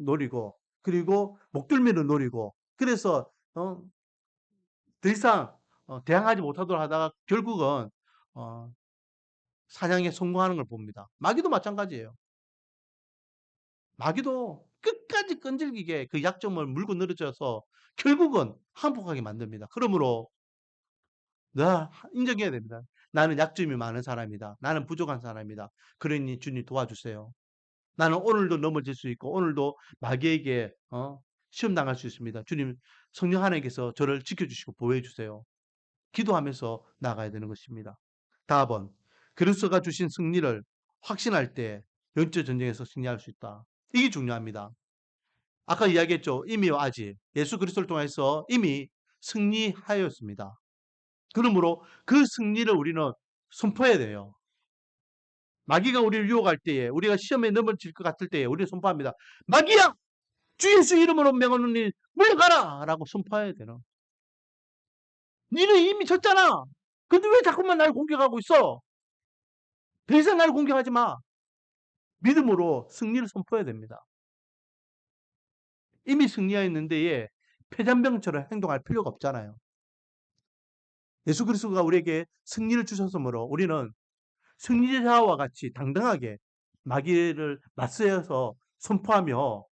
노리고 그리고 목덜미를 노리고 그래서 더 이상 대항하지 못하도록 하다가 결국은 어, 사냥에 성공하는 걸 봅니다. 마귀도 마찬가지예요. 마귀도 끝까지 끈질기게 그 약점을 물고 늘어져서 결국은 항복하게 만듭니다. 그러므로 나 인정해야 됩니다. 나는 약점이 많은 사람이다. 나는 부족한 사람이다. 그러니 주님 도와주세요. 나는 오늘도 넘어질 수 있고 오늘도 마귀에게 시험 당할 수 있습니다. 주님 성령 하나님께서 저를 지켜주시고 보호해 주세요. 기도하면서 나가야 되는 것입니다. 다음은 그리스도가 주신 승리를 확신할 때 영적 전쟁에서 승리할 수 있다. 이게 중요합니다. 아까 이야기했죠. 이미와 아직 예수 그리스도를 통해서 이미 승리하였습니다. 그러므로 그 승리를 우리는 선포해야 돼요. 마귀가 우리를 유혹할 때에 우리가 시험에 넘어질 것 같을 때에 우리는 선포합니다. 마귀야! 주 예수 이름으로 명하노니 물러가라! 라고 선포해야 되는. 니는 이미 졌잖아! 근데 왜 자꾸만 나를 공격하고 있어? 더 이상 나를 공격하지 마. 믿음으로 승리를 선포해야 됩니다. 이미 승리하였는데 패잔병처럼 행동할 필요가 없잖아요. 예수 그리스도가 우리에게 승리를 주셨으므로 우리는 승리자와 같이 당당하게 마귀를 맞서서 선포하며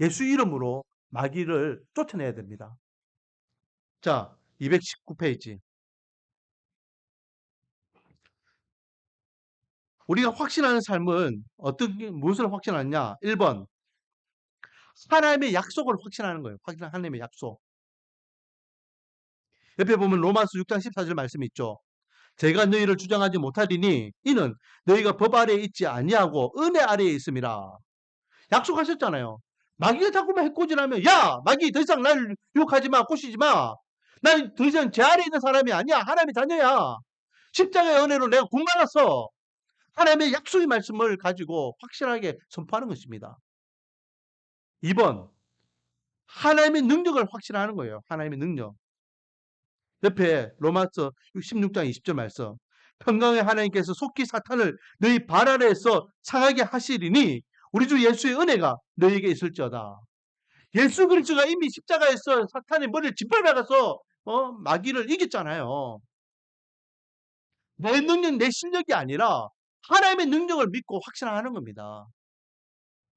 예수 이름으로 마귀를 쫓아내야 됩니다. 자, 219페이지. 우리가 확신하는 삶은 무엇을 확신하느냐? 1번, 하나님의 약속을 확신하는 거예요. 하나님의 약속. 옆에 보면 로마서 6장 14절 말씀이 있죠. 제가 너희를 주장하지 못하리니 이는 너희가 법 아래에 있지 아니하고 은혜 아래에 있음이라. 약속하셨잖아요. 마귀가 자꾸만 해코지라면 야 마귀 더 이상 날 유혹하지 마 꼬시지 마. 난 더 이상 제 아래에 있는 사람이 아니야. 하나님의 자녀야. 십자가의 은혜로 내가 구원받았어. 하나님의 약속의 말씀을 가지고 확실하게 선포하는 것입니다. 2번 하나님의 능력을 확신하는 거예요. 하나님의 능력. 옆에 로마서 16장 20절 말씀. 평강의 하나님께서 속히 사탄을 너희 발 아래에서 상하게 하시리니 우리 주 예수의 은혜가 너희에게 있을지어다. 예수 그리스도가 이미 십자가에서 사탄의 머리를 짓밟아가서 마귀를 이겼잖아요. 내 능력, 내 실력이 아니라 하나님의 능력을 믿고 확신하는 겁니다.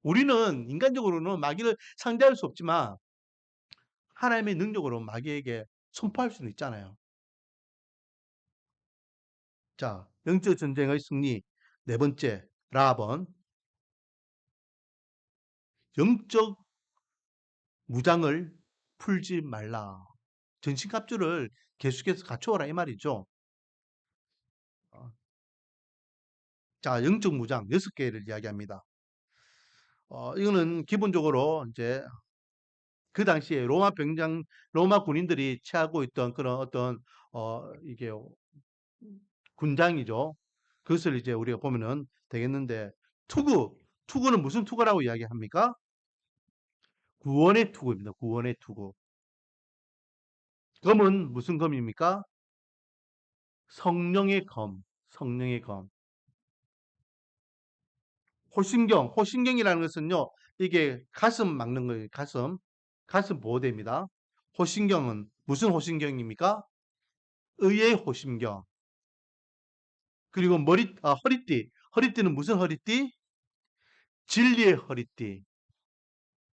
우리는 인간적으로는 마귀를 상대할 수 없지만 하나님의 능력으로 마귀에게 선포할 수는 있잖아요. 자, 영적 전쟁의 승리 네 번째 라번 영적 무장을 풀지 말라. 전신갑주를 계속해서 갖춰오라 이 말이죠. 자, 영적 무장 6개를 이야기합니다. 이거는 기본적으로 이제 그 당시에 로마 군인들이 취하고 있던 그런 어떤 이게 군장이죠. 그것을 이제 우리가 보면은 되겠는데 투구는 무슨 투구라고 이야기합니까? 구원의 투구입니다. 구원의 투구. 검은 무슨 검입니까? 성령의 검. 성령의 검. 호신경이라는 것은요, 이게 가슴 막는 거예요. 가슴 보호대입니다. 호신경은 무슨 호신경입니까? 의의 호신경. 그리고 허리띠. 허리띠는 무슨 허리띠? 진리의 허리띠.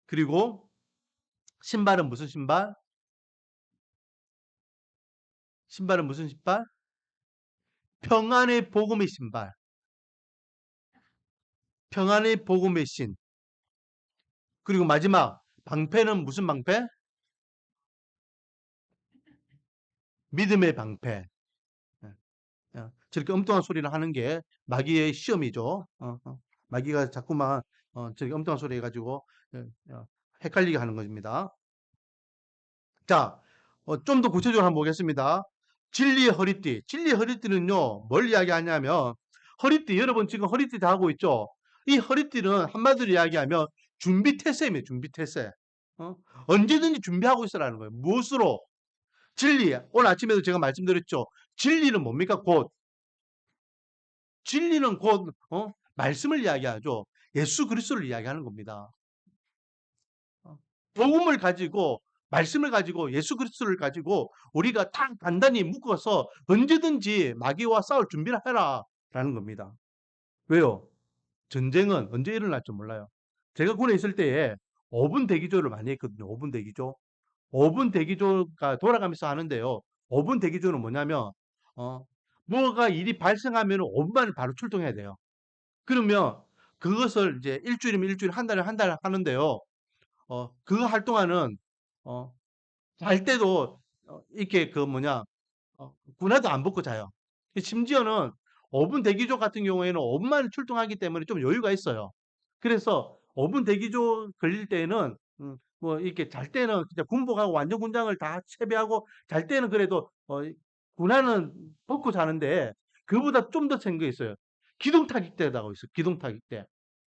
그리고 신발은 무슨 신발? 신발은 무슨 신발? 평안의 복음의 신발. 평안의 복음의 신. 그리고 마지막 방패는 무슨 방패? 믿음의 방패. 저렇게 엉뚱한 소리를 하는 게 마귀의 시험이죠. 마귀가 자꾸만 저렇게 엉뚱한 소리 해가지고 헷갈리게 하는 것입니다. 자, 좀 더 구체적으로 한번 보겠습니다. 진리의 허리띠. 진리의 허리띠는요, 뭘 이야기하냐면, 허리띠, 여러분 지금 허리띠 다 하고 있죠? 이 허리띠는 한마디로 이야기하면 준비태세입니다. 준비태세. 언제든지 준비하고 있으라는 거예요. 무엇으로? 진리. 오늘 아침에도 제가 말씀드렸죠. 진리는 뭡니까? 진리는 곧 말씀을 이야기하죠. 예수 그리스도를 이야기하는 겁니다. 복음을 가지고 말씀을 가지고 예수 그리스도를 가지고 우리가 딱 단단히 묶어서 언제든지 마귀와 싸울 준비를 해라라는 겁니다. 왜요? 전쟁은 언제 일어날지 몰라요. 제가 군에 있을 때에 5분 대기조를 많이 했거든요. 5분 대기조. 5분 대기조가 돌아가면서 하는데요. 5분 대기조는 뭐냐면 어, 뭐가 일이 발생하면 5분 만에 바로 출동해야 돼요. 그러면 그것을 이제 일주일이면 일주일, 한 달에 한 달 하는데요. 그거 할 동안은 어, 잘 때도 이렇게 그 뭐냐 군화도 안 벗고 자요. 심지어는 5분 대기조 같은 경우에는 5분 만에 출동하기 때문에 좀 여유가 있어요. 그래서 5분 대기조 걸릴 때는 뭐 이렇게 잘 때는 진짜 군복하고 완전 군장을 다 채비하고 잘 때는 그래도 군화는 벗고 자는데 그보다 좀 더 센 게 있어요. 기동타깃대라고 있어요. 기동타깃대.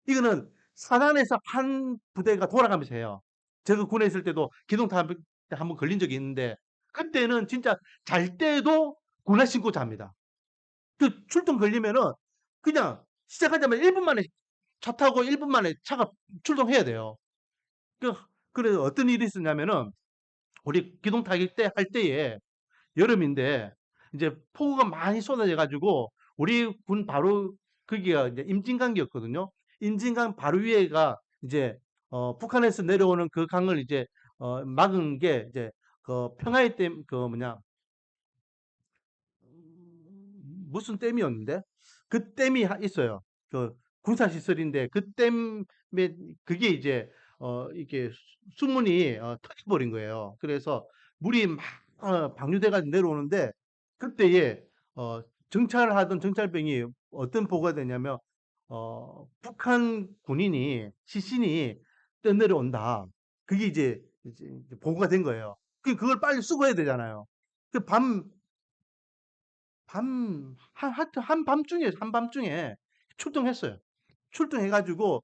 이거는 사단에서 한 부대가 돌아가면서 해요. 제가 군에 있을 때도 기동타깃대 한번 걸린 적이 있는데 그때는 진짜 잘 때도 군화 신고 잡니다. 그 출동 걸리면은 그냥 시작하자마자 1분 만에 차 타고 1분 만에 차가 출동해야 돼요. 그, 그래서 어떤 일이 있었냐면은 우리 기동 타격 때 할 때에 여름인데 이제 폭우가 많이 쏟아져 가지고 우리 군 바로 거기가 이제 임진강이었거든요. 임진강 바로 위에가 이제 북한에서 내려오는 그 강을 이제 막은 게 이제 그 평화의 댐 그 뭐냐 무슨 댐이었는데 그 댐이 있어요. 그 군사시설인데 그 댐에 그게 이제 이게 수문이 터져버린 거예요. 그래서 물이 막 방류돼가 내려오는데 그때에 정찰을 하던 정찰병이 어떤 보고가 되냐면 북한 군인이 시신이 떠내려온다. 그게 이제 보고가 된 거예요. 그걸 빨리 수거해야 되잖아요. 그밤 하여튼 한밤중에 출동했어요. 출동해가지고,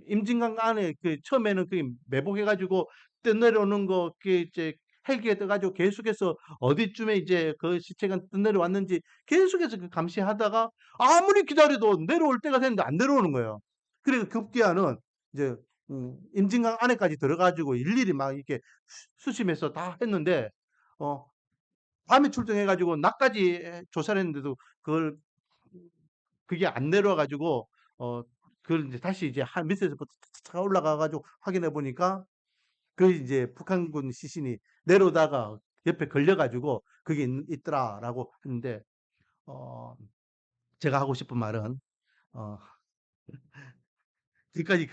임진강 안에 처음에는 매복해가지고 떠내려오는 거, 이제 헬기에 떠가지고 계속해서 어디쯤에 이제 그 시체가 떠내려왔는지 계속해서 감시하다가 아무리 기다려도 내려올 때가 됐는데 안 내려오는 거예요. 그래서 급기야는 이제, 임진강 안에까지 들어가지고 일일이 막 이렇게 수심해서 다 했는데, 어, 밤에 출동해가지고 낮까지 조사를 했는데도 그게 안 내려와가지고 그걸 이제 다시 이제 한 밑에서부터 차 올라가가지고 확인해 보니까 그 이제 북한군 시신이 내려오다가 옆에 걸려가지고 그게 있더라라고 했는데 어 제가 하고 싶은 말은 어 지금까지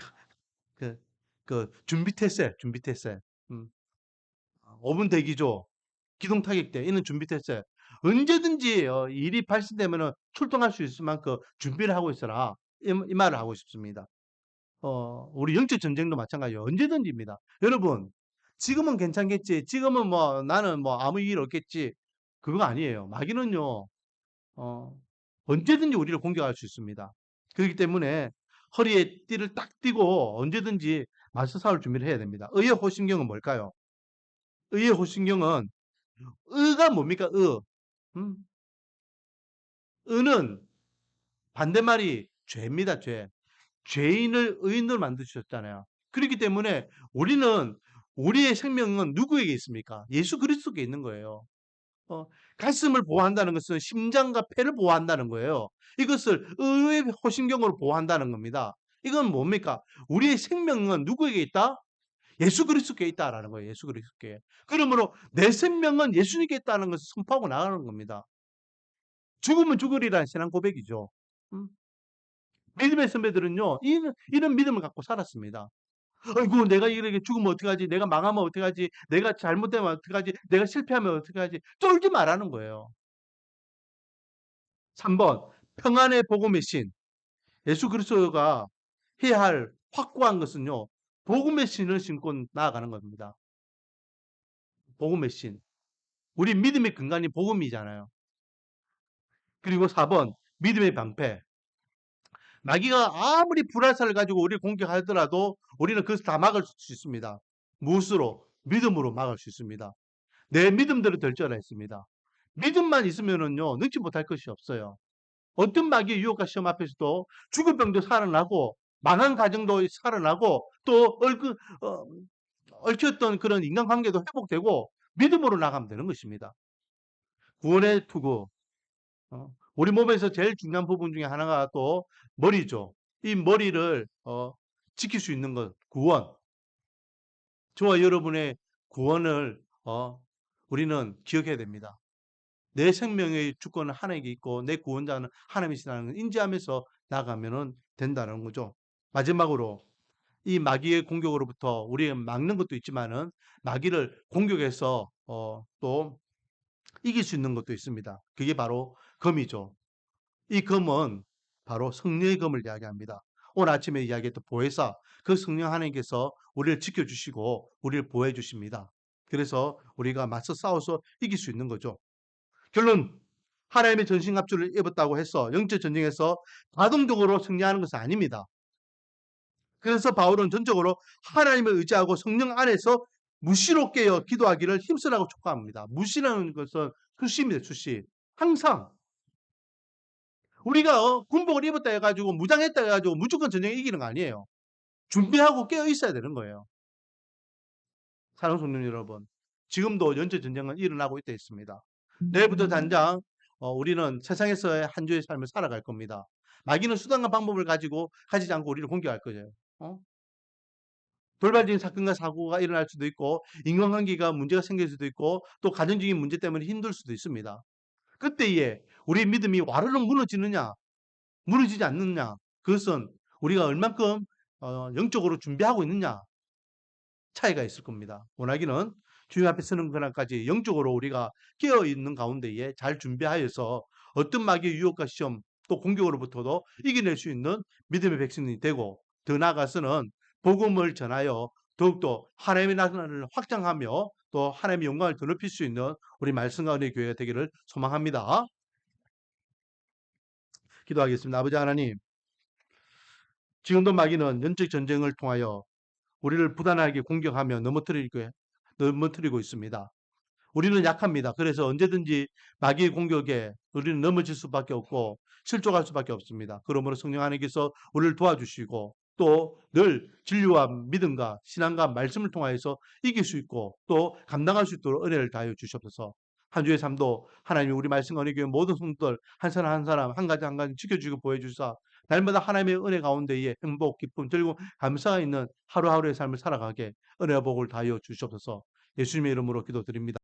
그, 준비 태세 준비 태세 음, 5분 대기조 기동 타격대 이런 준비 태세 언제든지 일이 발생되면은 출동할 수 있을 만큼 준비를 하고 있어라 이 말을 하고 싶습니다. 우리 영적 전쟁도 마찬가지예요. 언제든지입니다. 여러분 지금은 괜찮겠지. 지금은 뭐 나는 뭐 아무 일 없겠지. 그거 아니에요. 마귀는요. 어, 언제든지 우리를 공격할 수 있습니다. 그렇기 때문에 허리에 띠를 딱 띠고 언제든지 맞서 싸울 준비를 해야 됩니다. 의의 호신경은 뭘까요? 의의 호신경은 의가 뭡니까? 의. 음? 의는 반대말이 죄입니다. 죄. 죄인을 의인으로 만드셨잖아요. 그렇기 때문에 우리는 우리의 생명은 누구에게 있습니까? 예수 그리스도께 있는 거예요. 어, 가슴을 보호한다는 것은 심장과 폐를 보호한다는 거예요. 이것을 의의 호신경으로 보호한다는 겁니다. 이건 뭡니까? 우리의 생명은 누구에게 있다? 예수 그리스도께 있다라는 거예요. 예수 그리스도께. 그러므로 내 생명은 예수님께 있다는 것을 선포하고 나가는 겁니다. 죽으면 죽으리라는 신앙 고백이죠. 음? 믿음의 선배들은요, 이런 믿음을 갖고 살았습니다. 아이고, 내가 이렇게 죽으면 어떡하지? 내가 망하면 어떡하지? 내가 잘못되면 어떡하지? 내가 실패하면 어떡하지? 쫄지 말라는 거예요. 3번, 평안의 복음의 신. 예수 그리스도가 해야 할 확고한 것은요, 복음의 신을 신고 나아가는 겁니다. 복음의 신. 우리 믿음의 근간이 복음이잖아요. 그리고 4번, 믿음의 방패. 마귀가 아무리 불화살을 가지고 우리를 공격하더라도 우리는 그것을 다 막을 수 있습니다. 무엇으로? 믿음으로 막을 수 있습니다. 내 믿음대로 될 줄 알았습니다. 믿음만 있으면은요, 능치 못할 것이 없어요. 어떤 마귀의 유혹과 시험 앞에서도 죽을 병도 살아나고 망한 가정도 살아나고 또 얽혔던 그런 인간관계도 회복되고 믿음으로 나가면 되는 것입니다. 구원의 투구. 우리 몸에서 제일 중요한 부분 중에 하나가 또 머리죠. 이 머리를 지킬 수 있는 것, 구원. 저와 여러분의 구원을 우리는 기억해야 됩니다. 내 생명의 주권은 하나님께 있고 내 구원자는 하나님이시라는 걸 인지하면서 나가면 된다는 거죠. 마지막으로 이 마귀의 공격으로부터 우리가 막는 것도 있지만은 마귀를 공격해서 또 이길 수 있는 것도 있습니다. 그게 바로 검이죠. 이 검은 바로 성령의 검을 이야기합니다. 오늘 아침에 이야기했던 보혜사, 그 성령 하나님께서 우리를 지켜주시고 우리를 보호해 주십니다. 그래서 우리가 맞서 싸워서 이길 수 있는 거죠. 결론, 하나님의 전신갑주를 입었다고 해서 영적 전쟁에서 자동적으로 승리하는 것은 아닙니다. 그래서 바울은 전적으로 하나님을 의지하고 성령 안에서 무시로 깨어 기도하기를 힘쓰라고 촉구합니다. 무시라는 것은 수시입니다. 수시. 항상 우리가 군복을 입었다 해가지고 무장했다 해가지고 무조건 전쟁에 이기는 거 아니에요. 준비하고 깨어 있어야 되는 거예요. 사랑하는 성도 여러분, 지금도 영적 전쟁은 일어나고 있다 했습니다. 내일부터 당장 우리는 세상에서의 한 주의 삶을 살아갈 겁니다. 마귀는 수단과 방법을 가지고 가지지 않고 우리를 공격할 거예요. 돌발적인 사건과 사고가 일어날 수도 있고 인간관계가 문제가 생길 수도 있고 또 가정적인 문제 때문에 힘들 수도 있습니다. 그때에 우리 믿음이 와르르 무너지느냐 무너지지 않느냐 그것은 우리가 얼만큼 영적으로 준비하고 있느냐 차이가 있을 겁니다. 원하기는 주님 앞에 서는 그날까지 영적으로 우리가 깨어있는 가운데에 잘 준비하여서 어떤 마귀의 유혹과 시험 또 공격으로부터도 이겨낼 수 있는 믿음의 백성이 되고 더 나아가서는 복음을 전하여 더욱더 하나님의 나라를 확장하며 또 하나님의 영광을 더 높일 수 있는 우리 말씀과 은혜의 교회가 되기를 소망합니다. 기도하겠습니다. 아버지 하나님, 지금도 마귀는 영적 전쟁을 통하여 우리를 부단하게 공격하며 넘어뜨리고 있습니다. 우리는 약합니다. 그래서 언제든지 마귀의 공격에 우리는 넘어질 수밖에 없고 실족할 수밖에 없습니다. 그러므로 성령 하나님께서 우리를 도와주시고 또 늘 진리와 믿음과 신앙과 말씀을 통하여서 이길 수 있고 또 감당할 수 있도록 은혜를 다하여 주시옵소서. 한 주의 삶도 하나님이 우리 말씀 은혜교회 모든 성도들 한 사람 한 사람 한 가지 한 가지 지켜주고 보여주사 날마다 하나님의 은혜 가운데에 행복, 기쁨, 즐거움, 감사가 있는 하루하루의 삶을 살아가게 은혜와 복을 다하여 주시옵소서. 예수님의 이름으로 기도드립니다.